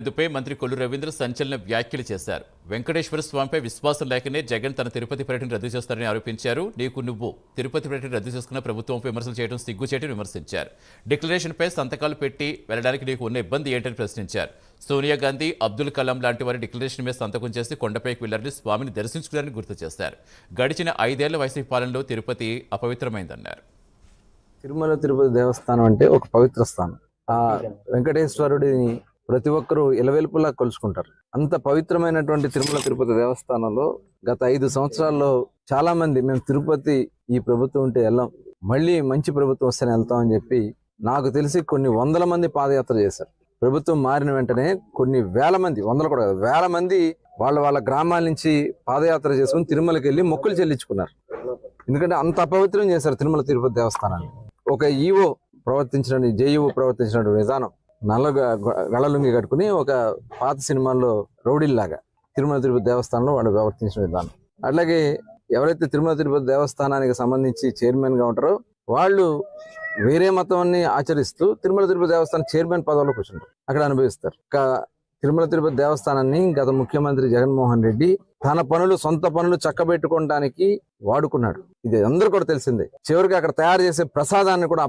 ఇందుపై మంత్రి కొల్లు రవీంద్ర సంచలన వ్యాఖ్యలు చేశారు. వెంకటేశ్వర స్వామిపై విశ్వాసం లేకనే జగన్ తన తిరుపతి పర్యటన రద్దు చేస్తారని ఆరోపించారు. నువ్వు తిరుపతి పర్యటన రద్దు చేసుకున్న ప్రభుత్వంపై విమర్శలు చేయడం సిగ్గుచేటని విమర్శించారు. డిక్లరేషన్పై సంతకాలు పెట్టి వెళ్లడానికి నీకు ఉన్న ఇబ్బంది ఏంటని ప్రశ్నించారు. సోనియా గాంధీ, అబ్దుల్ కలాం లాంటి వారి డిక్లరేషన్ మీద సంతకం చేసి కొండపైకి వెళ్లారని స్వామిని దర్శించుకున్నారని గుర్తు చేశారు. గడిచిన 5 ఏళ్ల వైసీపీ పాలనలో తిరుపతి అపవిత్రమైందన్నారు. తిరుపతి దేవస్థానం అంటే ఒక పవిత్ర స్థానం. ఆ వెంకటేశ్వరుడిని ప్రతి ఒక్కరూ ఇలవెల్పులా కొలుచుకుంటారు. అంత పవిత్రమైనటువంటి తిరుపతి దేవస్థానంలో గత 5 సంవత్సరాల్లో చాలా మంది మేము తిరుపతి ఈ ప్రభుత్వం ఉంటే వెళ్ళాం, మళ్ళీ మంచి ప్రభుత్వం వస్తేనే వెళ్తామని చెప్పి నాకు తెలిసి కొన్ని వందల మంది పాదయాత్ర చేశారు. ప్రభుత్వం మారిన వెంటనే కొన్ని వేల మంది, వందలు కూడా కాదు, వేల మంది వాళ్ళ గ్రామాల నుంచి పాదయాత్ర చేసుకుని తిరుమలకి వెళ్ళి మొక్కులు చెల్లించుకున్నారు. ఎందుకంటే అంత అపవిత్రం చేశారు తిరుపతి దేవస్థానాన్ని. ఒక ఈవో ప్రవర్తించిన విధానం, నల్లగా గళలుంగి కట్టుకుని ఒక పాత సినిమాల్లో రౌడీల్లాగా తిరుపతి దేవస్థానంలో వాళ్ళు ప్రవర్తించిన విధానం. అట్లాగే ఎవరైతే తిరుపతి దేవస్థానానికి సంబంధించి చైర్మన్ గా ఉంటారో వాళ్ళు వేరే మతాన్ని ఆచరిస్తూ తిరుపతి దేవస్థానం చైర్మన్ పదవిలో కూర్చుంటారు, అక్కడ అనుభవిస్తారు. తిరుపతి దేవస్థానాన్ని గత ముఖ్యమంత్రి జగన్మోహన్ రెడ్డి తన సొంత పనులు చక్కబెట్టుకోవడానికి వాడుకున్నాడు. ఇది అందరూ కూడా తెలిసిందే. చివరికి అక్కడ తయారు చేసే ప్రసాదాన్ని కూడా